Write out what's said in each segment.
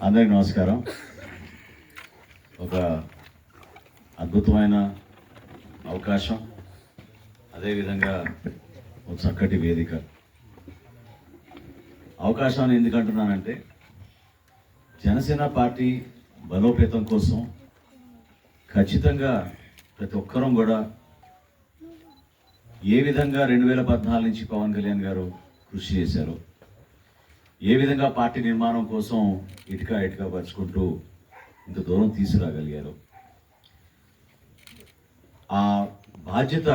అందరికీ నమస్కారం. ఒక అద్భుతమైన అవకాశం, అదేవిధంగా ఒక చక్కటి వేదిక. అవకాశాన్ని ఎందుకంటున్నానంటే, జనసేన పార్టీ బలోపేతం కోసం ఖచ్చితంగా ప్రతి ఒక్కరం కూడా ఏ విధంగా 2014 నుంచి పవన్ కళ్యాణ్ గారు కృషి చేశారు, ఏ విధంగా పార్టీ నిర్మాణం కోసం ఇటుక పరుచుకుంటూ ఇంత దూరం తీసుకురాగలిగారు, ఆ బాధ్యత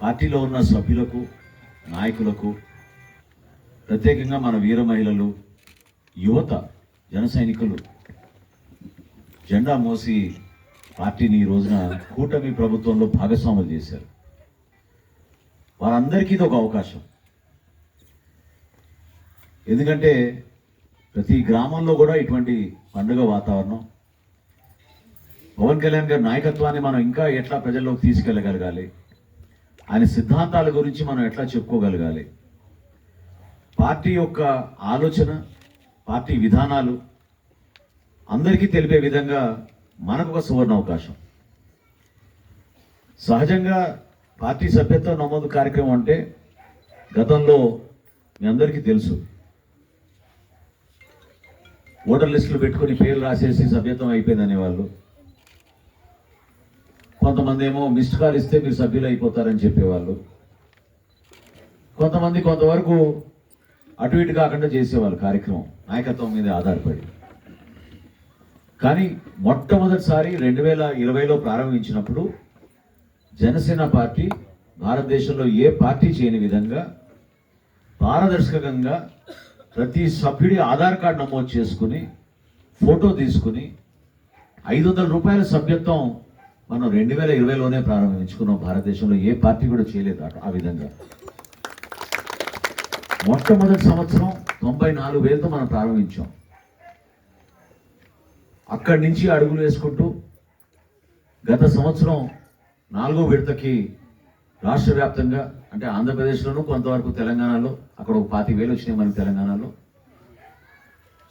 పార్టీలో ఉన్న సభ్యులకు, నాయకులకు, ప్రత్యేకంగా మన వీర మహిళలు, యువత, జన సైనికులు జెండా మోసి పార్టీని ఈ రోజున కూటమి ప్రభుత్వంలో భాగస్వాములు చేశారు. వారందరికీ ఇది ఒక అవకాశం. ఎందుకంటే ప్రతి గ్రామంలో కూడా ఇటువంటి పండుగ వాతావరణం, పవన్ కళ్యాణ్ గారి నాయకత్వాన్ని మనం ఇంకా ఎట్లా ప్రజల్లోకి తీసుకెళ్ళగలగాలి, ఆయన సిద్ధాంతాల గురించి మనం ఎట్లా చెప్పుకోగలగాలి, పార్టీ యొక్క ఆలోచన, పార్టీ విధానాలు అందరికీ తెలిపే విధంగా మనకు ఒక సువర్ణ అవకాశం. సహజంగా పార్టీ సభ్యత్వ నమోదు కార్యక్రమం అంటే గతంలో మీ అందరికీ తెలుసు, ఓటర్ లిస్టులు పెట్టుకుని పేర్లు రాసేసి సభ్యత్వం అయిపోయిందనే వాళ్ళు, కొంతమంది ఏమో మిస్డ్ కాల్ ఇస్తే మీరు సభ్యులు అయిపోతారని చెప్పేవాళ్ళు, కొంతమంది కొంతవరకు అటు ఇటు కాకుండా చేసేవాళ్ళు కార్యక్రమం నాయకత్వం మీద ఆధారపడి. కానీ మొట్టమొదటిసారి 2020లో ప్రారంభించినప్పుడు జనసేన పార్టీ భారతదేశంలో ఏ పార్టీ చేయని విధంగా పారదర్శకంగా ప్రతి సభ్యుడి ఆధార్ కార్డు నమోదు చేసుకుని, ఫోటో తీసుకుని 500 రూపాయల సభ్యత్వం మనం 2020లోనే ప్రారంభించుకున్నాం. భారతదేశంలో ఏ పార్టీ కూడా చేయలేదు ఆ విధంగా. మొట్టమొదటి సంవత్సరం 94,000తో మనం ప్రారంభించాం. అక్కడి నుంచి అడుగులు వేసుకుంటూ గత సంవత్సరం 4వ విడతకి రాష్ట్ర వ్యాప్తంగా, అంటే ఆంధ్రప్రదేశ్లోనూ కొంతవరకు తెలంగాణలో, అక్కడ ఒక 25,000 వచ్చినాయి మనకి తెలంగాణలో,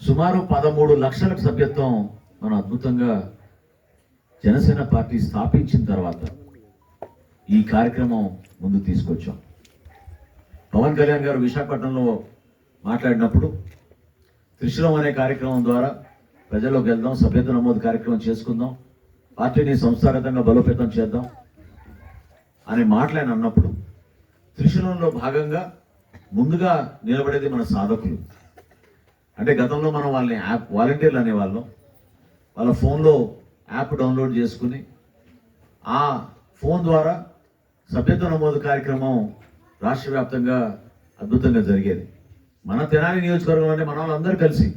సుమారు 13 లక్షలకు సభ్యత్వం మనం అద్భుతంగా జనసేన పార్టీ స్థాపించిన తర్వాత ఈ కార్యక్రమం ముందుకు తీసుకొచ్చాం. పవన్ కళ్యాణ్ గారు విశాఖపట్నంలో మాట్లాడినప్పుడు త్రిశూలం అనే కార్యక్రమం ద్వారా ప్రజల్లోకి వెళ్దాం, సభ్యత్వ నమోదు కార్యక్రమం చేసుకుందాం, పార్టీని సంస్థాగతంగా బలోపేతం చేద్దాం అని మాట్లాడి అన్నప్పుడు, త్రిశూలంలో భాగంగా ముందుగా నిలబడేది మన సాధకులు. అంటే గతంలో మనం వాళ్ళని యాప్ వాలంటీర్లు అనేవాళ్ళం. వాళ్ళ ఫోన్లో యాప్ డౌన్లోడ్ చేసుకుని ఆ ఫోన్ ద్వారా సభ్యత్వ నమోదు కార్యక్రమం రాష్ట్ర వ్యాప్తంగా అద్భుతంగా జరిగేది. మన తెనాలి నియోజకవర్గంలోనే మన వాళ్ళందరూ కలిసి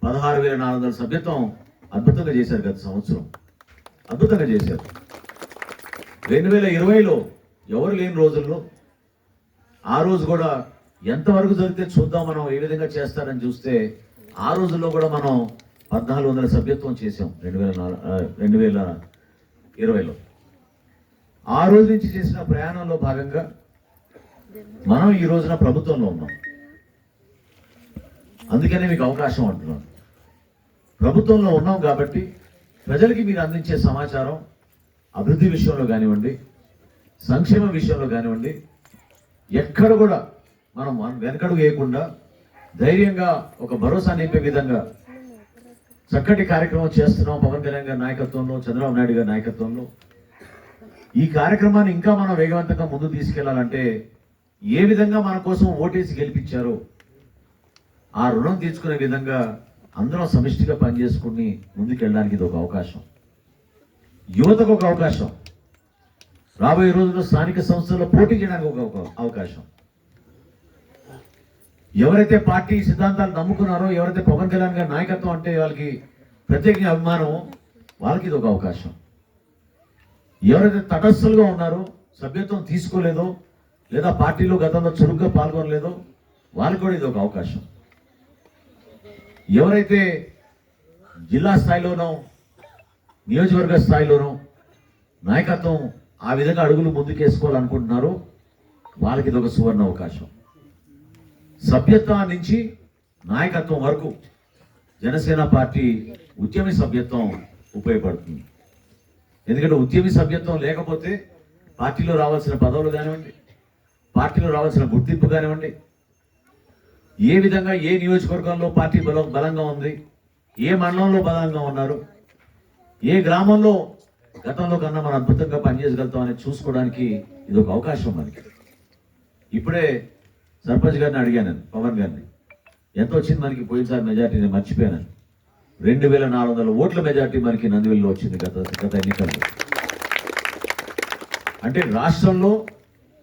16,400 సభ్యత్వం అద్భుతంగా చేశారు. గత సంవత్సరం అద్భుతంగా చేశారు. 2020లో ఎవరు లేని రోజుల్లో ఆ రోజు కూడా ఎంతవరకు జరిగితే చూద్దాం మనం ఏ విధంగా చేస్తారని చూస్తే, ఆ రోజుల్లో కూడా మనం 1,400 సభ్యత్వం చేసాం 2020లో. ఆ రోజు నుంచి చేసిన ప్రయాణంలో భాగంగా మనం ఈ రోజున ప్రభుత్వంలో ఉన్నాం. అందుకనే మీకు అవకాశం అంటున్నాను. ప్రభుత్వంలో ఉన్నాం కాబట్టి ప్రజలకి మీరు అందించే సమాచారం అభివృద్ధి విషయంలో కానివ్వండి, సంక్షేమ విషయంలో కానివ్వండి, ఎక్కడ కూడా మనం వెనకడుగు వేయకుండా ధైర్యంగా ఒక భరోసా నింపే విధంగా చక్కటి కార్యక్రమం చేస్తున్నాం. పవన్ కళ్యాణ్ గారి నాయకత్వంలో, చంద్రబాబు నాయుడు గారి నాయకత్వంలో ఈ కార్యక్రమాన్ని ఇంకా మనం వేగవంతంగా ముందుకు తీసుకెళ్లాలంటే, ఏ విధంగా మన కోసం ఓటేసి గెలిపించారో ఆ రుణం తీర్చుకునే విధంగా అందరం సమిష్టిగా పనిచేసుకుని ముందుకెళ్ళడానికి ఇది ఒక అవకాశం. యువతకు ఒక అవకాశం, రాబోయే రోజుల్లో స్థానిక సంస్థల్లో పోటీ చేయడానికి ఒక అవకాశం. ఎవరైతే పార్టీ సిద్ధాంతాలు నమ్ముకున్నారో, ఎవరైతే పవన్ కళ్యాణ్ గారి నాయకత్వం అంటే వాళ్ళకి ప్రత్యేకంగా అభిమానం, వాళ్ళకి ఇది ఒక అవకాశం. ఎవరైతే తటస్థులుగా ఉన్నారో, సభ్యత్వం తీసుకోలేదో, లేదా పార్టీలో గతంలో చురుగ్గా పాల్గొనలేదో, వాళ్ళకి కూడా ఇది ఒక అవకాశం. ఎవరైతే జిల్లా స్థాయిలోనో, నియోజకవర్గ స్థాయిలోనో నాయకత్వం ఆ విధంగా అడుగులు ముందుకేసుకోవాలనుకుంటున్నారో, వాళ్ళకి ఇది ఒక సువర్ణ అవకాశం. సభ్యత్వం నుంచి నాయకత్వం వరకు జనసేన పార్టీ ఉద్యమి సభ్యత్వం ఉపయోగపడుతుంది. ఎందుకంటే ఉద్యమి సభ్యత్వం లేకపోతే పార్టీలో రావాల్సిన పదవులు కానివ్వండి, పార్టీలో రావాల్సిన గుర్తింపు కానివ్వండి, ఏ విధంగా ఏ నియోజకవర్గంలో పార్టీ బలంగా ఉంది, ఏ మండలంలో బలంగా ఉన్నారు, ఏ గ్రామంలో గతంలో కన్నా మనం అద్భుతంగా పనిచేయగలుగుతాం అనేది చూసుకోవడానికి ఇది ఒక అవకాశం మనకి. ఇప్పుడే సర్పంచ్ గారిని అడిగాను, పవన్ గారిని, ఎంత వచ్చింది మనకి పోయినసారి మెజార్టీ, నేను మర్చిపోయాను. 2400 ఓట్ల మెజార్టీ మనకి నందివెల్లిలో వచ్చింది గత ఎన్నికల్లో. అంటే రాష్ట్రంలో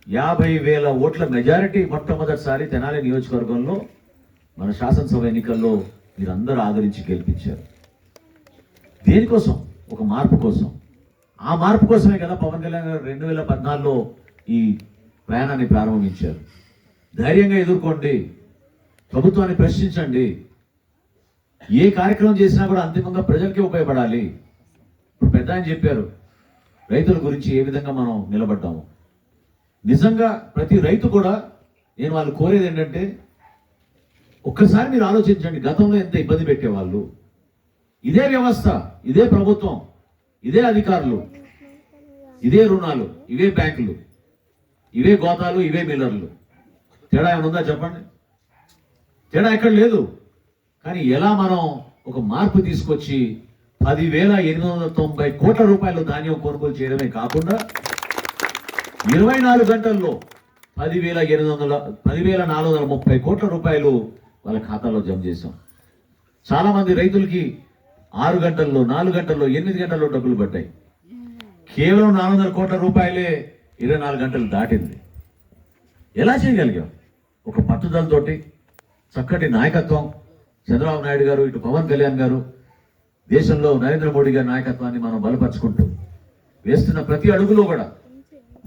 50,000 ఓట్ల మెజారిటీ మొట్టమొదటిసారి తెనాలి నియోజకవర్గంలో మన శాసనసభ ఎన్నికల్లో మీరందరూ ఆదరించి గెలిపించారు. దేనికోసం? ఒక మార్పు కోసం. ఆ మార్పు కోసమే కదా పవన్ కళ్యాణ్ గారు 2014లో ఈ ప్రయాణాన్ని ప్రారంభించారు. ధైర్యంగా ఎదుర్కోండి, ప్రభుత్వాన్ని ప్రశ్నించండి, ఏ కార్యక్రమం చేసినా కూడా అంతిమంగా ప్రజలకే ఉపయోగపడాలి. ఇప్పుడు పెద్ద ఆయన చెప్పారు రైతుల గురించి ఏ విధంగా మనం నిలబడ్డాము. నిజంగా ప్రతి రైతు కూడా నేను వాళ్ళు కోరేది ఏంటంటే, ఒక్కసారి మీరు ఆలోచించండి, గతంలో ఎంత ఇబ్బంది పెట్టేవాళ్ళు. ఇదే వ్యవస్థ, ఇదే ప్రభుత్వం, ఇదే అధికారులు, ఇదే రుణాలు, ఇవే బ్యాంకులు, ఇవే గోతాలు, ఇవే మిల్లర్లు. తేడా ఏమైనా ఉందా చెప్పండి? తేడా ఎక్కడ లేదు. కానీ ఎలా మనం ఒక మార్పు తీసుకొచ్చి 10,890 కోట్ల రూపాయలు ధాన్యం కొనుగోలు చేయడమే కాకుండా 24 గంటల్లో 10,430 కోట్ల రూపాయలు వాళ్ళ ఖాతాలో జమ చేశాం. చాలా మంది రైతులకి 6 గంటల్లో, 4 గంటల్లో, 8 గంటల్లో డబ్బులు పడ్డాయి. కేవలం 400 కోట్ల రూపాయలే 24 గంటలు దాటింది. ఎలా చేయగలిగాం? ఒక పట్టుదలతోటి, చక్కటి నాయకత్వం, చంద్రబాబు నాయుడు గారు, ఇటు పవన్ కళ్యాణ్ గారు, దేశంలో నరేంద్ర మోడీ గారి నాయకత్వాన్ని మనం బలపరుచుకుంటూ వేస్తున్న ప్రతి అడుగులో కూడా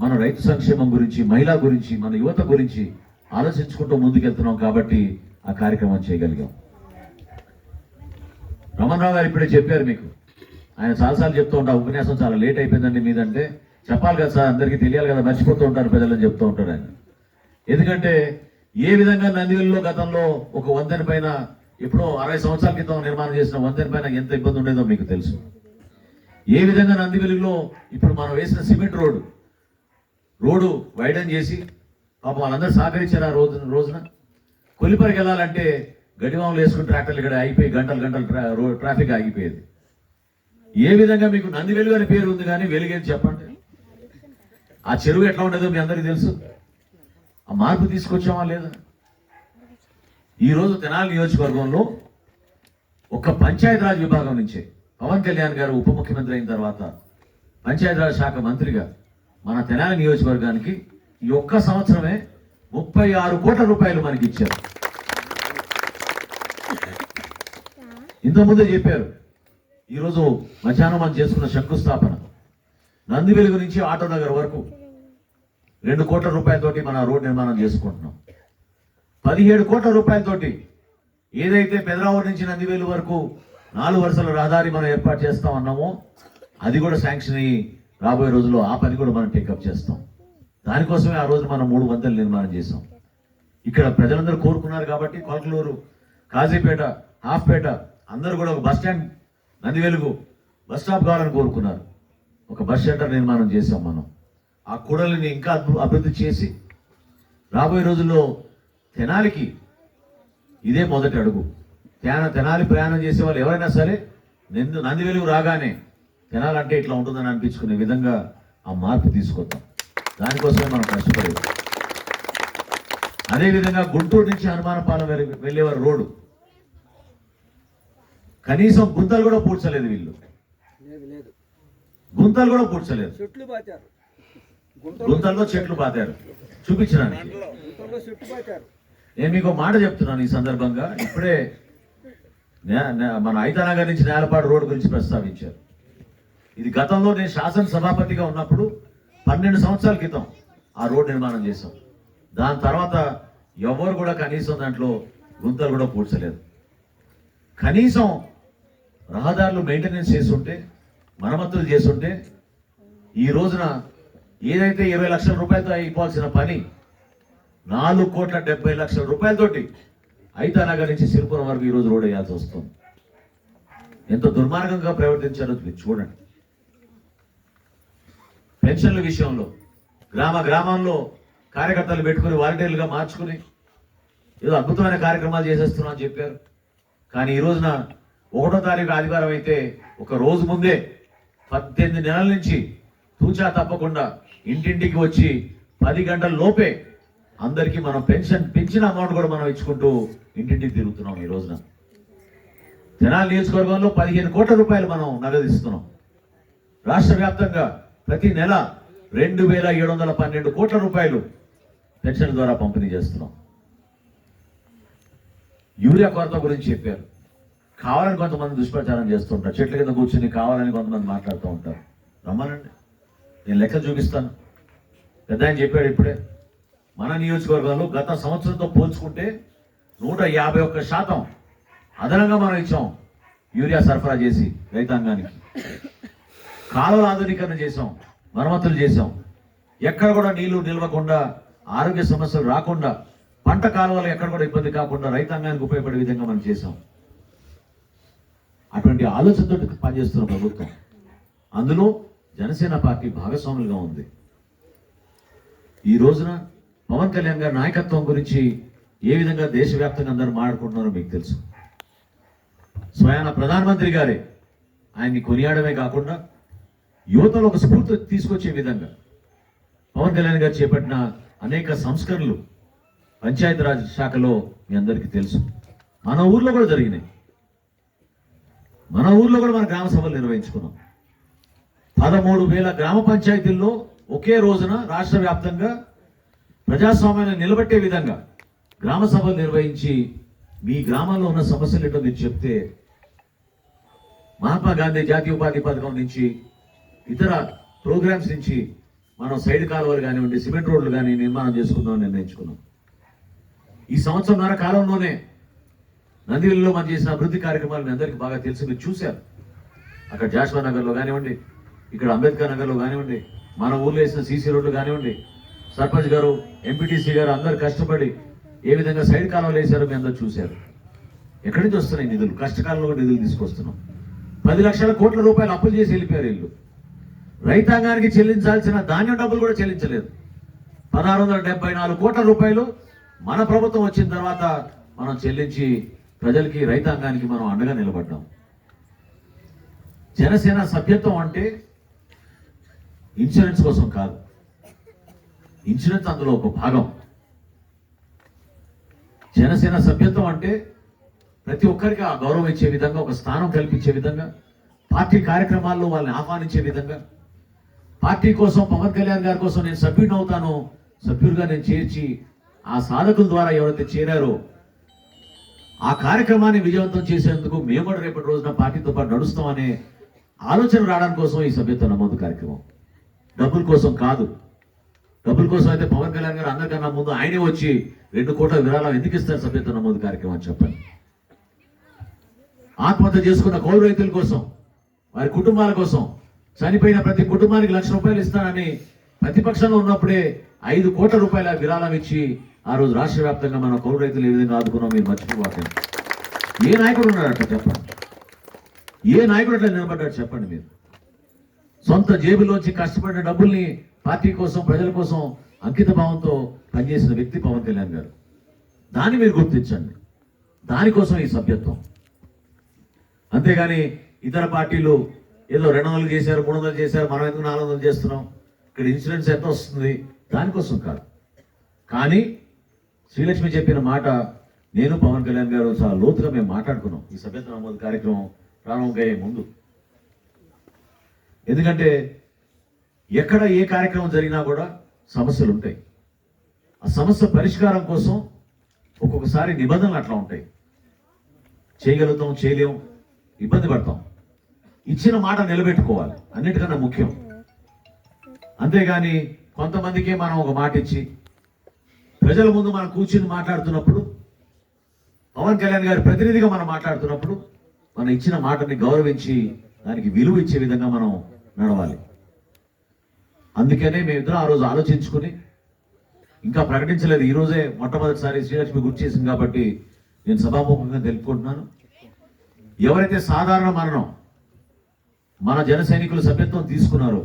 మన రైతు సంక్షేమం గురించి, మహిళా గురించి, మన యువత గురించి ఆలోచించుకుంటూ ముందుకెళ్తున్నాం. కాబట్టి ఆ కార్యక్రమం చేయగలిగాం. రమణరావు గారు ఇప్పుడే చెప్పారు మీకు, ఆయన చాలాసార్లు చెప్తూ ఉంటారు, ఉపన్యాసం చాలా లేట్ అయిపోయిందండి మీదంటే, చెప్పాలి కదా సార్, అందరికీ తెలియాలి కదా, మర్చిపోతూ ఉంటారు ప్రజలని చెప్తూ ఉంటారు ఆయన. ఎందుకంటే ఏ విధంగా నందివెల్లిలో గతంలో ఒక వంతెన పైన ఎప్పుడో 60 సంవత్సరాల క్రితం నిర్మాణం చేసిన వంతెన పైన ఎంత ఇబ్బంది ఉండేదో మీకు తెలుసు. ఏ విధంగా నందివెల్లిలో ఇప్పుడు మనం వేసిన సిమెంట్ రోడ్డు వైడన్ చేసి పాపం వాళ్ళందరూ సహకరించారు. ఆ రోజున కొలిపరికి వెళ్ళాలంటే గడివాములు వేసుకుని ట్రాక్టర్లు ఇక్కడ అయిపోయి గంటలు ట్రాఫిక్ ఆగిపోయేది. ఏ విధంగా మీకు నందివెలుగు అనే పేరు ఉంది కానీ వెలుగేది చెప్పండి. ఆ చెరువు ఎట్లా ఉండేదో మీ అందరికీ తెలుసు. ఆ మార్పు తీసుకొచ్చామా లేదా? ఈరోజు తెనాలి నియోజకవర్గంలో ఒక పంచాయతీరాజ్ విభాగం నుంచే పవన్ కళ్యాణ్ గారు ఉప ముఖ్యమంత్రి అయిన తర్వాత పంచాయతీరాజ్ శాఖ మంత్రిగా మన తెనాలి నియోజకవర్గానికి ఈ ఒక్క సంవత్సరమే 36 కోట్ల రూపాయలు మనకి ఇచ్చారు. ఇంతకుముందే చెప్పారు, ఈరోజు మధ్యాహ్నం మనం చేసుకున్న శంకుస్థాపన నందివెలుగు నుంచి ఆటోనగర్ వరకు 2 కోట్ల రూపాయలతోటి మన రోడ్డు నిర్మాణం చేసుకుంటున్నాం. 17 కోట్ల రూపాయలతోటి ఏదైతే పెదరావూరు నుంచి నందివేలు వరకు 4 వరుసల రహదారి మనం ఏర్పాటు చేస్తాం అన్నామో అది కూడా శాంక్షన్ అయ్యి రాబోయే రోజుల్లో ఆ పని కూడా మనం టేకప్ చేస్తాం. దానికోసమే ఆ రోజు మనం 3 వంతెనలు నిర్మాణం చేసాం. ఇక్కడ ప్రజలందరూ కోరుకున్నారు కాబట్టి కొలకలూరు, కాజీపేట, హాఫ్పేట అందరూ కూడా ఒక bus stand, Nandivelugu bus stop కావాలని కోరుకున్నారు. ఒక బస్ షెల్టర్ నిర్మాణం చేసాం మనం. ఆ కూడలిని ఇంకా అభివృద్ధి చేసి రాబోయే రోజుల్లో తెనాలికి ఇదే మొదటి అడుగు. తెనాలి ప్రయాణం చేసే వాళ్ళు ఎవరైనా సరే నందివెలుగు రాగానే తెనాలి అంటే ఇట్లా ఉంటుందని అనిపించుకునే విధంగా ఆ మార్పు తీసుకొద్దాం. దానికోసమే మనం కష్టపడేది. అదేవిధంగా గుంటూరు నుంచి హనుమానపాలెం వెళ్ళేవారు రోడ్డు కనీసం గుంతలు కూడా పూడ్చలేదు వీళ్ళు. గుంతలు కూడా పూడ్చలేదు, గుంతల్లో చెట్లు పాతారు. చూపించడానికి నేను మీకు మాట చెప్తున్నాను ఈ సందర్భంగా. ఇప్పుడే మన ఐతానగర్ నుంచి నేలపాడు రోడ్డు గురించి ప్రస్తావించారు. ఇది గతంలో నేను శాసనసభాపతిగా ఉన్నప్పుడు 12 సంవత్సరాల క్రితం ఆ రోడ్డు నిర్మాణం చేశాం. దాని తర్వాత ఎవరు కూడా కనీసం దాంట్లో గుంతలు కూడా పూడ్చలేదు. కనీసం రహదారులు మెయింటెనెన్స్ చేస్తుంటే, మరమ్మతులు చేస్తుంటే ఈ రోజున ఏదైతే 20 లక్షల రూపాయలతో అయిపోవాల్సిన పని 4,70,00,000 రూపాయలతోటి ఐతానగర్ నుంచి సిరిపురం వరకు ఈరోజు రోడ్ వేయాల్సి వస్తుంది. ఎంత దుర్మార్గంగా ప్రవర్తించారో మీరు చూడండి. పెన్షన్ల విషయంలో గ్రామంలో కార్యకర్తలు పెట్టుకుని వాలంటీర్లుగా మార్చుకుని ఏదో అద్భుతమైన కార్యక్రమాలు చేసేస్తున్నాం అని చెప్పారు. కానీ ఈ రోజున 1వ తారీఖు ఆదివారం అయితే ఒక రోజు ముందే 18 నెలల నుంచి తూచా తప్పకుండా ఇంటింటికి వచ్చి 10 గంటల లోపే అందరికీ మనం పెంచిన అమౌంట్ కూడా మనం ఇచ్చుకుంటూ ఇంటింటికి తిరుగుతున్నాం. ఈ రోజున తెనాలి నియోజకవర్గంలో 15 కోట్ల రూపాయలు మనం నగదిస్తున్నాం. రాష్ట్ర వ్యాప్తంగా ప్రతి నెల 2712 కోట్ల రూపాయలు పెన్షన్ ద్వారా పంపిణీ చేస్తున్నాం. యూరియా కొరత గురించి చెప్పారు. కావాలని కొంతమంది దుష్ప్రచారం చేస్తుంటారు. చెట్ల కింద కూర్చుని కావాలని కొంతమంది మాట్లాడుతూ ఉంటారు. రమ్మనండి, నేను లెక్క చూపిస్తాను. పెద్ద ఆయన చెప్పాడు ఇప్పుడే, మన నియోజకవర్గంలో గత సంవత్సరంతో పోల్చుకుంటే 151% అదనంగా మనం ఇచ్చాం యూరియా సరఫరా చేసి రైతాంగానికి. కాలువల ఆధునీకరణ చేసాం, మరమ్మతులు చేసాం. ఎక్కడ కూడా నీళ్లు నిల్వకుండా, ఆరోగ్య సమస్యలు రాకుండా, పంట కాలువలు ఎక్కడ కూడా ఇబ్బంది కాకుండా రైతాంగానికి ఉపయోగపడే విధంగా మనం చేసాం. అటువంటి ఆలోచనతో పనిచేస్తున్న ప్రభుత్వం, అందులో జనసేన పార్టీ భాగస్వాములుగా ఉంది. ఈ రోజున పవన్ కళ్యాణ్ గారి నాయకత్వం గురించి ఏ విధంగా దేశవ్యాప్తంగా అందరూ మాట్లాడుకుంటున్నారో మీకు తెలుసు. స్వయాన ప్రధానమంత్రి గారే ఆయన్ని కొనియాడమే కాకుండా యువతలో ఒక స్ఫూర్తి తీసుకొచ్చే విధంగా పవన్ కళ్యాణ్ గారు చేపట్టిన అనేక సంస్కరణలు పంచాయతీరాజ్ శాఖలో మీ అందరికీ తెలుసు. మన ఊర్లో కూడా జరిగినాయి. మన ఊర్లో కూడా మన గ్రామ సభలు నిర్వహించుకున్నాం. 13,000 గ్రామ పంచాయతీల్లో ఒకే రోజున రాష్ట్ర వ్యాప్తంగా ప్రజాస్వామ్యాన్ని నిలబెట్టే విధంగా గ్రామ సభలు నిర్వహించి మీ గ్రామంలో ఉన్న సమస్యలు ఏంటో మీరు చెప్తే మహాత్మా గాంధీ జాతీయ ఉపాధి పథకం నుంచి ఇతర ప్రోగ్రామ్స్ నుంచి మనం సైడ్ కాలువలు కానివ్వండి, సిమెంట్ రోడ్లు కానీ నిర్మాణం చేసుకుందామని నిర్ణయించుకున్నాం. ఈ సంవత్సరంన్నర కాలంలోనే నందివెల్లిలో మనం చేసిన అభివృద్ధి కార్యక్రమాలు మీ అందరికీ బాగా తెలుసు, మీరు చూశారు. అక్కడ జాషువా నగర్లో కానివ్వండి, ఇక్కడ అంబేద్కర్ నగర్లో కానివ్వండి, మన ఊర్లో వేసిన సీసీ రోడ్లు కానివ్వండి, సర్పంచ్ గారు, ఎంపీటీసీ గారు అందరు కష్టపడి ఏ విధంగా సైడ్ కాలువలు వేశారో మీ అందరూ చూశారు. ఎక్కడి నుంచి వస్తున్నాయి నిధులు? కష్టకాలంలో నిధులు తీసుకొస్తున్నాం. 10 లక్షల కోట్ల రూపాయలు అప్పులు చేసి వెళ్ళిపోయారు వీళ్ళు. రైతాంగానికి చెల్లించాల్సిన ధాన్యం డబ్బులు కూడా చెల్లించలేదు. 1674 కోట్ల రూపాయలు మన ప్రభుత్వం వచ్చిన తర్వాత మనం చెల్లించి ప్రజలకి, రైతాంగానికి మనం అండగా నిలబడ్డాం. జనసేన సభ్యత్వం అంటే ఇన్సూరెన్స్ కోసం కాదు. ఇన్సూరెన్స్ అందులో ఒక భాగం. జనసేన సభ్యత్వం అంటే ప్రతి ఒక్కరికి ఆ గౌరవం ఇచ్చే విధంగా, ఒక స్థానం కల్పించే విధంగా, పార్టీ కార్యక్రమాల్లో వాళ్ళని ఆహ్వానించే విధంగా, పార్టీ కోసం, పవన్ కళ్యాణ్ గారి కోసం నేను సభ్యుడిని అవుతాను, సభ్యుడిగా నేను చేర్చి ఆ సాధకుల ద్వారా ఎవరైతే చేరారో ఆ కార్యక్రమాన్ని విజయవంతం చేసేందుకు మేము కూడా రేపటి రోజున పార్టీతో పాటు నడుస్తామనే ఆలోచన రావడానికి కోసం ఈ సభ్యత్వ నమోదు కార్యక్రమం. డబ్బుల కోసం కాదు. డబ్బుల కోసం అయితే పవన్ కళ్యాణ్ గారు అందరికన్నా ముందు ఆయనే వచ్చి 2 కోట్ల విరాళం ఎందుకు ఇస్తారు సభ్యత్వ నమోదు కార్యక్రమం చెప్పండి. ఆత్మహత్య చేసుకున్న కౌలు రైతుల కోసం, వారి కుటుంబాల కోసం, చనిపోయిన ప్రతి కుటుంబానికి ₹1,00,000 ఇస్తానని ప్రతిపక్షంలో ఉన్నప్పుడే 5 కోట్ల రూపాయల విరాళం ఇచ్చి ఆ రోజు రాష్ట్ర వ్యాప్తంగా మన కౌలు రైతులు ఏ విధంగా ఆదుకున్నాం మీరు మర్చిపోకండి. ఏ నాయకుడు ఉన్నాడు అట్లా చెప్పండి? ఏ నాయకుడు అట్లా నిలబడ్డాడు చెప్పండి? మీరు సొంత జేబులోంచి కష్టపడిన డబ్బుల్ని పార్టీ కోసం, ప్రజల కోసం అంకిత భావంతో పనిచేసిన వ్యక్తి పవన్ కళ్యాణ్ గారు. దాన్ని మీరు గుర్తించండి. దానికోసం ఈ సభ్యత్వం. అంతేగాని ఇతర పార్టీలు ఏదో 200 చేశారు, 300 చేశారు, మనం ఎందుకు 400 చేస్తున్నాం, ఇక్కడ ఇన్సూరెన్స్ ఎంత వస్తుంది, దానికోసం కాదు. కానీ శ్రీలక్ష్మి చెప్పిన మాట నేను పవన్ కళ్యాణ్ గారు చాలా లోతుగా మేము మాట్లాడుకున్నాం ఈ సభ్యత్వ నమోదు కార్యక్రమం ప్రారంభమయ్యే ముందు. ఎందుకంటే ఎక్కడ ఏ కార్యక్రమం జరిగినా కూడా సమస్యలు ఉంటాయి. ఆ సమస్య పరిష్కారం కోసం ఒక్కొక్కసారి నిబంధనలు అట్లా ఉంటాయి. చేయగలుగుతాం, చేయలేం, ఇబ్బంది పడతాం. ఇచ్చిన మాట నిలబెట్టుకోవాలి, అన్నిటికన్నా ముఖ్యం. అంతేగాని కొంతమందికే మనం ఒక మాట ఇచ్చి ప్రజల ముందు మనం కూర్చుని మాట్లాడుతున్నప్పుడు, పవన్ కళ్యాణ్ గారి ప్రతినిధిగా మనం మాట్లాడుతున్నప్పుడు మనం ఇచ్చిన మాటని గౌరవించి దానికి విలువ ఇచ్చే విధంగా మనం నడవాలి. అందుకనే మేమిద్దరం ఆ రోజు ఆలోచించుకుని, ఇంకా ప్రకటించలేదు, ఈరోజే మొట్టమొదటిసారి శ్రీలక్ష్మి గుర్తు చేసింది కాబట్టి నేను సభాముఖంగా తెలుపుకుంటున్నాను. ఎవరైతే సాధారణ మరణం మన జన సైనికులు సభ్యత్వం తీసుకున్నారో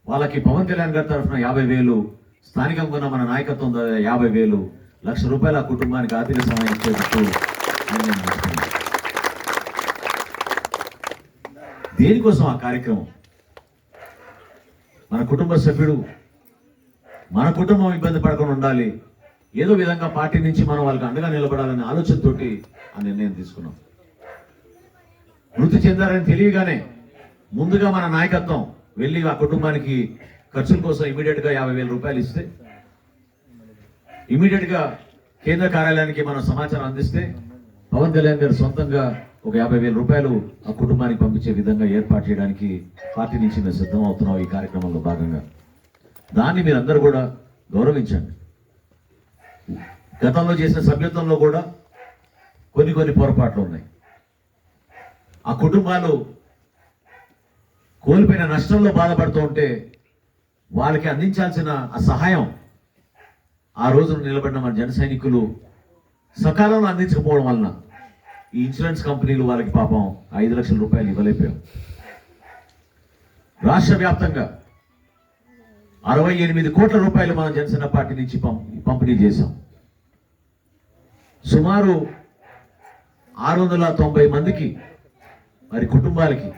వాళ్ళకి పవన్ కళ్యాణ్ గారి తరఫున 50,000, స్థానికంగా ఉన్న మన నాయకత్వం 50,000, ₹1,00,000 ఆ కుటుంబానికి ఆర్థిక సహాయం ఇచ్చేటట్టు నిర్ణయం తీసుకున్నాం. దేనికోసం ఆ కార్యక్రమం? మన కుటుంబ సభ్యుడు, మన కుటుంబం ఇబ్బంది పడకుండా ఉండాలి, ఏదో విధంగా పార్టీ నుంచి మనం వాళ్ళకి అండగా నిలబడాలనే ఆలోచనతోటి ఆ నిర్ణయం తీసుకున్నాం. మృతి చెందారని తెలియగానే ముందుగా మన నాయకత్వం వెళ్ళి ఆ కుటుంబానికి ఖర్చుల కోసం ఇమీడియట్గా ₹50,000 ఇస్తే, ఇమీడియట్గా కేంద్ర కార్యాలయానికి మనం సమాచారం అందిస్తే పవన్ కళ్యాణ్ గారు సొంతంగా ఒక ₹50,000 ఆ కుటుంబానికి పంపించే విధంగా ఏర్పాటు చేయడానికి పార్టీ నుంచి మేము సిద్ధం అవుతున్నాం. ఈ కార్యక్రమంలో భాగంగా దాన్ని మీరందరూ కూడా గౌరవించండి. గతంలో చేసిన సభ్యత్వంలో కూడా కొన్ని పొరపాట్లు ఉన్నాయి. ఆ కుటుంబాలు కోల్పోయిన నష్టంలో బాధపడుతూ ఉంటే వాళ్ళకి అందించాల్సిన ఆ సహాయం ఆ రోజు నిలబడిన మన జన సైనికులు సకాలంలో అందించకపోవడం వలన ఈ ఇన్సూరెన్స్ కంపెనీలు వాళ్ళకి పాపం ₹5,00,000 ఇవ్వలేకపోయాం. రాష్ట్ర వ్యాప్తంగా 68 కోట్ల రూపాయలు మన జనసేన పార్టీ నుంచి పంపిణీ చేశాం. సుమారు 690 మందికి మరి కుటుంబాలకి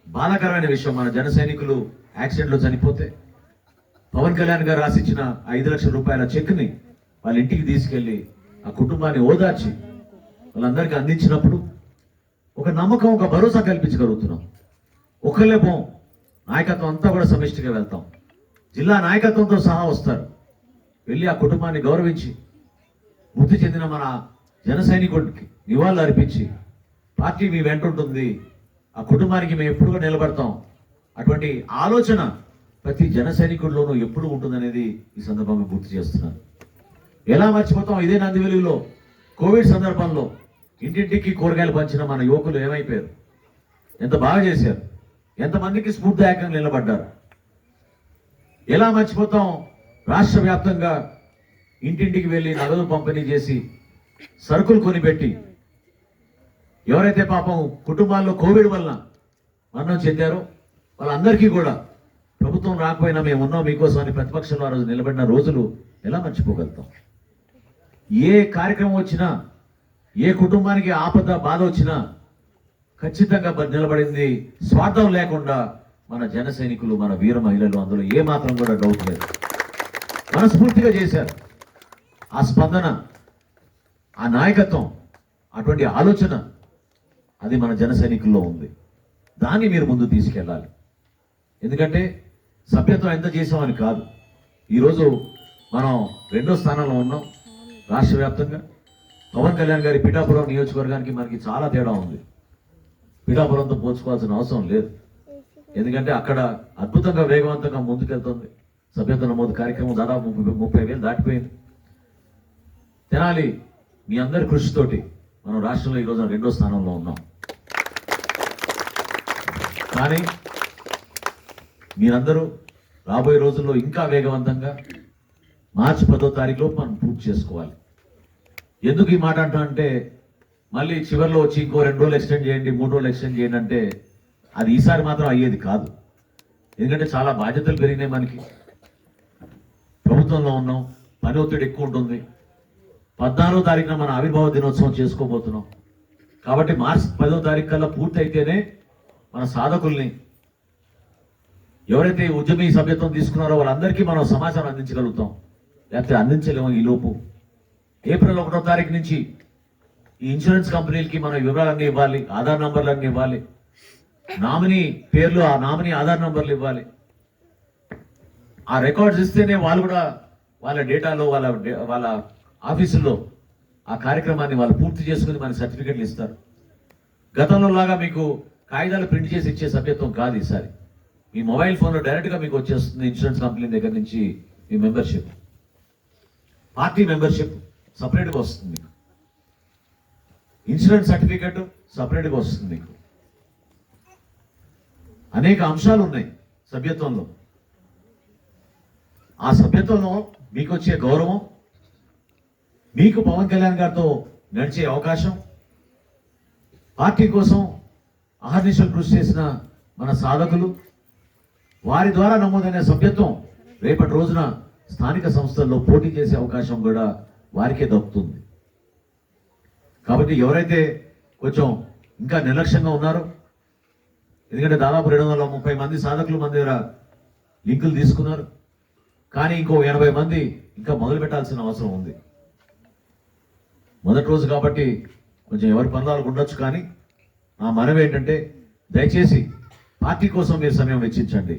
బాధాకరమైన విషయం, మన జన సైనికులు యాక్సిడెంట్లో చనిపోతే పవన్ కళ్యాణ్ గారు రాసిచ్చిన ₹5,00,000 చెక్ని వాళ్ళ ఇంటికి తీసుకెళ్లి ఆ కుటుంబాన్ని ఓదార్చి వాళ్ళందరికీ అందించినప్పుడు ఒక నమ్మకం, ఒక భరోసా కల్పించగలుగుతున్నాం. ఒకళ్ళే పోం, నాయకత్వం అంతా కూడా సమిష్టిగా వెళ్తాం. జిల్లా నాయకత్వంతో సహా వస్తారు. వెళ్ళి ఆ కుటుంబాన్ని గౌరవించి మృతి చెందిన మన జన సైనికుడికి నివాళులు అర్పించి పార్టీ మీ వెంట ఉంటుంది, ఆ కుటుంబానికి మేము ఎప్పుడు నిలబడతాం, అటువంటి ఆలోచన ప్రతి జన సైనికుడిలోనూ ఎప్పుడు ఉంటుందనేది ఈ సందర్భంగా గుర్తు చేస్తున్నాను. ఎలా మర్చిపోతాం? ఇదే నంది వెలుగులో కోవిడ్ సందర్భంలో ఇంటింటికి కూరగాయలు పంచిన మన యువకులు ఏమైపోయారు, ఎంత బాగా చేశారు, ఎంతమందికి స్ఫూర్తిదాయకంగా నిలబడ్డారు. ఎలా మర్చిపోతాం? రాష్ట్ర వ్యాప్తంగా ఇంటింటికి వెళ్ళి నగదు పంపిణీ చేసి సరుకులు కొనిపెట్టి ఎవరైతే పాపం కుటుంబాల్లో కోవిడ్ వలన మరణం చెందారో వాళ్ళందరికీ కూడా ప్రభుత్వం రాకపోయినా మేము ఉన్నాం మీకోసం అని ప్రతిపక్షంలో ఆ రోజు నిలబడిన రోజులు ఎలా మర్చిపోగలుగుతాం? ఏ కార్యక్రమం వచ్చినా, ఏ కుటుంబానికి ఆపద బాధ వచ్చినా ఖచ్చితంగా నిలబడింది స్వార్థం లేకుండా మన జన సైనికులు, మన వీర మహిళలు. అందులో ఏ మాత్రం కూడా డౌట్ లేదు. మనస్ఫూర్తిగా చేశారు. ఆ స్పందన, ఆ నాయకత్వం, అటువంటి ఆలోచన అది మన జన సైనికుల్లో ఉంది. దాన్ని మీరు ముందు తీసుకెళ్ళాలి. ఎందుకంటే సభ్యత్వం ఎంత చేసామని కాదు, ఈరోజు మనం 2వ స్థానంలో ఉన్నాం రాష్ట్ర వ్యాప్తంగా. పవన్ కళ్యాణ్ గారి పిఠాపురం నియోజకవర్గానికి మనకి చాలా తేడా ఉంది. పిఠాపురంతో పోల్చుకోవాల్సిన అవసరం లేదు. ఎందుకంటే అక్కడ అద్భుతంగా వేగవంతంగా ముందుకెళ్తుంది. సభ్యత్వ నమోదు కార్యక్రమం దాదాపు 30,000 దాటిపోయింది. తెనాలి మీ అందరి కృషితోటి మనం రాష్ట్రంలో ఈరోజు 2వ స్థానంలో ఉన్నాం. కానీ మీరందరూ రాబోయే రోజుల్లో ఇంకా వేగవంతంగా మార్చి 10వ తారీఖులో మనం పూర్తి చేసుకోవాలి. ఎందుకు ఈ మాట అంటే మళ్ళీ చివరిలో వచ్చి ఇంకో 2 రోజులు ఎక్స్టెండ్ చేయండి, 3 రోజులు ఎక్స్టెండ్ చేయండి అంటే అది ఈసారి మాత్రం అయ్యేది కాదు. ఎందుకంటే చాలా బాధ్యతలు పెరిగినాయి మనకి. ప్రభుత్వంలో ఉన్నాం, పని ఒత్తిడి ఎక్కువ ఉంటుంది. 14వ తారీఖున మన ఆవిర్భావ దినోత్సవం చేసుకోబోతున్నాం. కాబట్టి మార్చి 10వ తారీఖు కల్లా పూర్తి అయితేనే మన సాధకుల్ని, ఎవరైతే ఉద్యమీ సభ్యత్వం తీసుకున్నారో వాళ్ళందరికీ మనం సమాచారం అందించగలుగుతాం. లేకపోతే అందించలేము. ఈ లోపు ఏప్రిల్ 1వ తారీఖు నుంచి ఈ ఇన్సూరెన్స్ కంపెనీలకి మనం వివరాలన్నీ ఇవ్వాలి, ఆధార్ నంబర్లన్నీ ఇవ్వాలి, నామినీ పేర్లు, ఆ నామినీ ఆధార్ నంబర్లు ఇవ్వాలి. ఆ రికార్డ్స్ ఇస్తేనే వాళ్ళు కూడా వాళ్ళ డేటాలో వాళ్ళ ఆఫీసుల్లో ఆ కార్యక్రమాన్ని వాళ్ళు పూర్తి చేసుకుని మనకి సర్టిఫికెట్లు ఇస్తారు. గతంలో లాగా మీకు కాగితాలు ప్రింట్ చేసి ఇచ్చే సభ్యత్వం కాదు ఈసారి. మీ మొబైల్ ఫోన్లో డైరెక్ట్గా మీకు వచ్చేస్తుంది ఇన్సూరెన్స్ కంపెనీ దగ్గర నుంచి మీ మెంబర్షిప్. పార్టీ మెంబర్షిప్ సపరేట్గా వస్తుంది మీకు, ఇన్సూరెన్స్ సర్టిఫికెట్ సపరేట్గా వస్తుంది మీకు. అనేక అంశాలు ఉన్నాయి సభ్యత్వంలో. ఆ సభ్యత్వంలో మీకు వచ్చే గౌరవం, మీకు పవన్ కళ్యాణ్ గారితో నడిచే అవకాశం, పార్టీ కోసం అహర్నిశలు కృషి చేసిన మన సాధకులు, వారి ద్వారా నమోదైన సభ్యత్వం రేపటి రోజున స్థానిక సంస్థల్లో పోటీ చేసే అవకాశం కూడా వారికే దక్కుతుంది. కాబట్టి ఎవరైతే కొంచెం ఇంకా నిర్లక్ష్యంగా ఉన్నారో, ఎందుకంటే దాదాపు 230 మంది సాధకులు మన దగ్గర లింకులు తీసుకున్నారు, కానీ ఇంకో 80 మంది ఇంకా మొదలు పెట్టాల్సిన అవసరం ఉంది. మొదటి రోజు కాబట్టి కొంచెం ఎవరి పనులకు ఉండొచ్చు, కానీ నా మనవి ఏంటంటే దయచేసి పార్టీ కోసం మీరు సమయం వెచ్చించండి.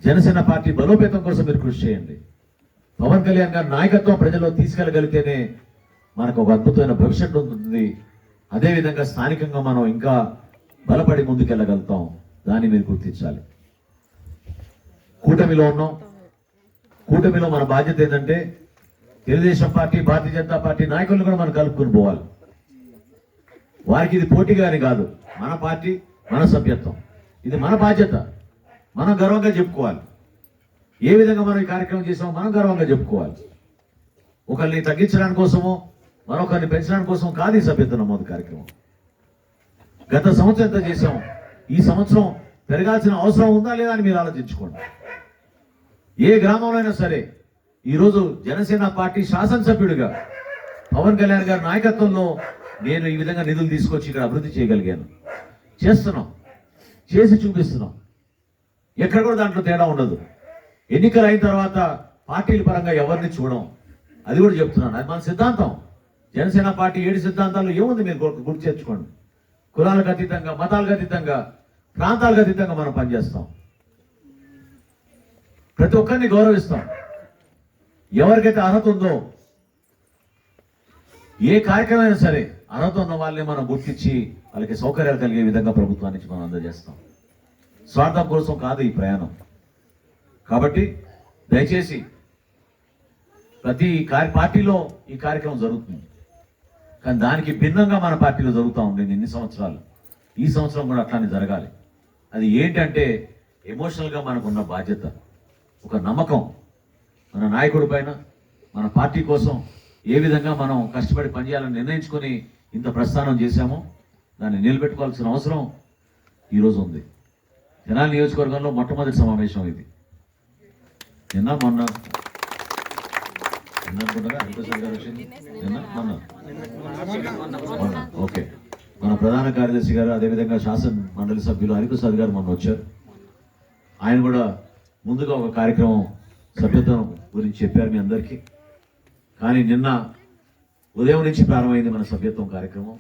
జనసేన పార్టీ బలోపేతం కోసం మీరు కృషి చేయండి. పవన్ కళ్యాణ్ గారి నాయకత్వం ప్రజల్లో తీసుకెళ్లగలిగితేనే మనకు ఒక అద్భుతమైన భవిష్యత్తు ఉంటుంది. అదేవిధంగా స్థానికంగా మనం ఇంకా బలపడి ముందుకెళ్ళగలుగుతాం. దాన్ని మీరు గుర్తించాలి. కూటమిలో ఉన్నాం. కూటమిలో మన బాధ్యత ఏంటంటే తెలుగుదేశం పార్టీ, భారతీయ జనతా పార్టీ నాయకులను కూడా మనం కలుపుకొని పోవాలి. వారికి ఇది పోటీగాని కాదు, మన పార్టీ, మన సభ్యత్వం, ఇది మన బాధ్యత. మనం గర్వంగా చెప్పుకోవాలి. ఏ విధంగా మనం ఈ కార్యక్రమం చేసామో మనం గర్వంగా చెప్పుకోవాలి. ఒకరిని తగ్గించడానికి కోసమో మరొకరిని పెంచడానికి కోసం కాదు ఈ సభ్యత్వ నమోదు కార్యక్రమం. గత సంవత్సరం ఎంత చేసాం, ఈ సంవత్సరం పెరగాల్సిన అవసరం ఉందా లేదా అని మీరు ఆలోచించుకోండి. ఏ గ్రామంలో అయినా సరే ఈరోజు జనసేన పార్టీ శాసనసభ్యుడిగా పవన్ కళ్యాణ్ గారి నాయకత్వంలో నేను ఈ విధంగా నిధులు తీసుకొచ్చి ఇక్కడ అభివృద్ధి చేయగలిగాను. చేస్తున్నాం, చేసి చూపిస్తున్నాం. ఎక్కడ కూడా దాంట్లో తేడా ఉండదు. ఎన్నికలు అయిన తర్వాత పార్టీల పరంగా ఎవరిని చూడం, అది కూడా చెప్తున్నాను. అది మన సిద్ధాంతం. జనసేన పార్టీ 7 సిద్ధాంతాలు ఏముంది మీరు గుర్తు చేర్చుకోండి. కులాలకు అతీతంగా, మతాలకు అతీతంగా, ప్రాంతాలకు అతీతంగా మనం పనిచేస్తాం. ప్రతి ఒక్కరిని గౌరవిస్తాం. ఎవరికైతే అర్హత ఉందో, ఏ కార్యక్రమం అయినా సరే అర్హత ఉన్న వాళ్ళని మనం గుర్తించి వాళ్ళకి సౌకర్యాలు కలిగే విధంగా ప్రభుత్వానికి మనం అందజేస్తాం. స్వార్థం కోసం కాదు ఈ ప్రయాణం. కాబట్టి దయచేసి ప్రతి పార్టీలో ఈ కార్యక్రమం జరుగుతుంది, కానీ దానికి భిన్నంగా మన పార్టీలో జరుగుతూ ఉండేది ఇన్ని సంవత్సరాలు. ఈ సంవత్సరం కూడా అట్లానే జరగాలి. అది ఏంటంటే ఎమోషనల్గా మనకున్న బాధ్యత, ఒక నమ్మకం మన నాయకుడి పైన, మన పార్టీ కోసం ఏ విధంగా మనం కష్టపడి పనిచేయాలని నిర్ణయించుకొని ఇంత ప్రస్థానం చేశామో దాన్ని నిలబెట్టుకోవాల్సిన అవసరం ఈరోజు ఉంది. తెనాలి నియోజకవర్గంలో మొట్టమొదటి సమావేశం ఇది. నిన్న మొన్న ఓకే, మన ప్రధాన కార్యదర్శి గారు, అదేవిధంగా శాసన మండలి సభ్యులు హరిప్రసాద్ గారు మొన్న వచ్చారు. ఆయన కూడా ముందుగా ఒక కార్యక్రమం సభ్యత్వం గురించి చెప్పారు మీ అందరికీ. కానీ నిన్న ఉదయం నుంచి ప్రారంభమైంది మన సభ్యత్వం కార్యక్రమం.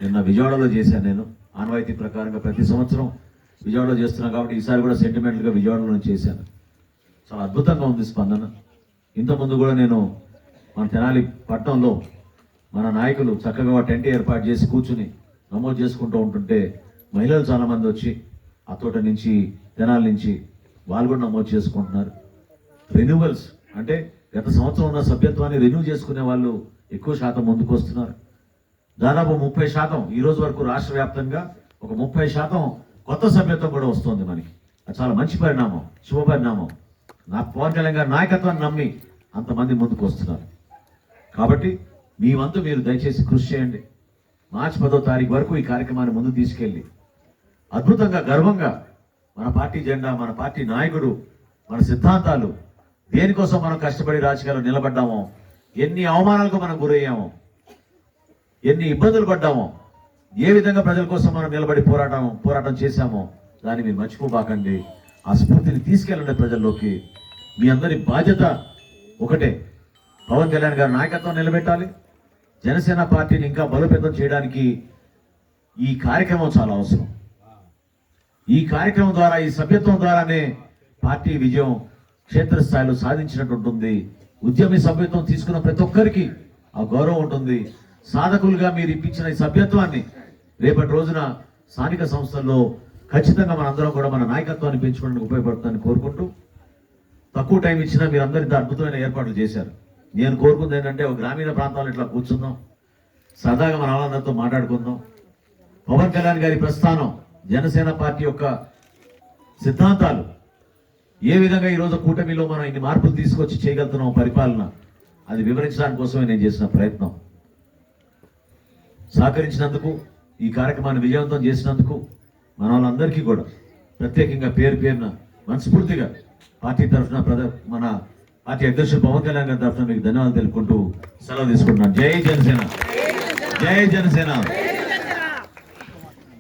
నిన్న విజయవాడలో చేశాను నేను. ఆనవాయితీ ప్రకారంగా ప్రతి సంవత్సరం విజయవాడలో చేస్తున్నాను కాబట్టి ఈసారి కూడా సెంటిమెంటల్గా విజయవాడలో చేశాను. చాలా అద్భుతంగా ఉంది స్పందన. ఇంతకుముందు కూడా నేను మన తెనాలి పట్టణంలో మన నాయకులు చక్కగా టెంట్ ఏర్పాటు చేసి కూర్చుని నమోదు చేసుకుంటూ ఉంటుంటే మహిళలు చాలామంది వచ్చి అతోట నుంచి, తెనాలి నుంచి వాళ్ళు కూడా నమోదు చేసుకుంటున్నారు. రెన్యువల్స్ అంటే గత సంవత్సరం ఉన్న సభ్యత్వాన్ని రెన్యూ చేసుకునే వాళ్ళు ఎక్కువ శాతం ముందుకు వస్తున్నారు. దాదాపు 30% ఈ రోజు వరకు రాష్ట్ర వ్యాప్తంగా ఒక 30% కొత్త సభ్యత్వం కూడా వస్తుంది మనకి. అది చాలా మంచి పరిణామం, శుభ పరిణామం. నా పవన్ కళ్యాణ్ గారి నాయకత్వాన్ని నమ్మి అంతమంది ముందుకు వస్తున్నారు. కాబట్టి మీ వంతు మీరు దయచేసి కృషి చేయండి. మార్చి 10వ తారీఖు వరకు ఈ కార్యక్రమాన్ని ముందుకు తీసుకెళ్ళి అద్భుతంగా, గర్వంగా మన పార్టీ జెండా, మన పార్టీ నాయకుడు, మన సిద్ధాంతాలు, దేనికోసం మనం కష్టపడి రాజకీయాల్లో నిలబడ్డామో, ఎన్ని అవమానాలకు మనం గురయ్యామో, ఎన్ని ఇబ్బందులు పడ్డామో, ఏ విధంగా ప్రజల కోసం మనం నిలబడి పోరాటం చేశామో దాన్ని మీరు మర్చిపోబాకండి. ఆ స్ఫూర్తిని తీసుకెళ్ళండి ప్రజల్లోకి. మీ అందరి బాధ్యత ఒకటే, పవన్ కళ్యాణ్ గారి నాయకత్వం నిలబెట్టాలి. జనసేన పార్టీని ఇంకా బలోపేతం చేయడానికి ఈ కార్యక్రమం చాలా అవసరం. ఈ కార్యక్రమం ద్వారా, ఈ సభ్యత్వం ద్వారానే పార్టీ విజయం క్షేత్రస్థాయిలో సాధించినట్టు ఉంటుంది. ఉద్యమి సభ్యత్వం తీసుకున్న ప్రతి ఒక్కరికి ఆ గౌరవం ఉంటుంది. సాధకులుగా మీరు ఇప్పించిన ఈ సభ్యత్వాన్ని రేపటి రోజున స్థానిక సంస్థల్లో ఖచ్చితంగా మనందరం కూడా మన నాయకత్వాన్ని పెంచుకోవడానికి ఉపయోగపడుతుందని కోరుకుంటూ, తక్కువ టైం ఇచ్చినా మీరు అందరూ ఇంత అద్భుతమైన ఏర్పాట్లు చేశారు. నేను కోరుకుంది ఏంటంటే ఒక గ్రామీణ ప్రాంతాల్లో ఇట్లా కూర్చుందాం, సరదాగా మన వాళ్ళందరితో మాట్లాడుకుందాం. పవన్ కళ్యాణ్ గారి ప్రస్థానం, జనసేన పార్టీ యొక్క సిద్ధాంతాలు, ఏ విధంగా ఈరోజు కూటమిలో మనం ఇన్ని మార్పులు తీసుకొచ్చి చేయగలుగుతున్నాం పరిపాలన, అది వివరించడానికి కోసమే నేను చేసిన ప్రయత్నం. సహకరించినందుకు ఈ కార్యక్రమాన్ని విజయవంతం చేసినందుకు మన వాళ్ళందరికీ కూడా ప్రత్యేకంగా పేరు పేరున మనస్ఫూర్తిగా పార్టీ తరఫున మన పార్టీ అధ్యక్షుడు పవన్ కళ్యాణ్ గారి తరఫున మీకు ధన్యవాదాలు తెలుపుకుంటూ సెలవు తీసుకుంటున్నాను. జై జనసేన, జై జనసేన.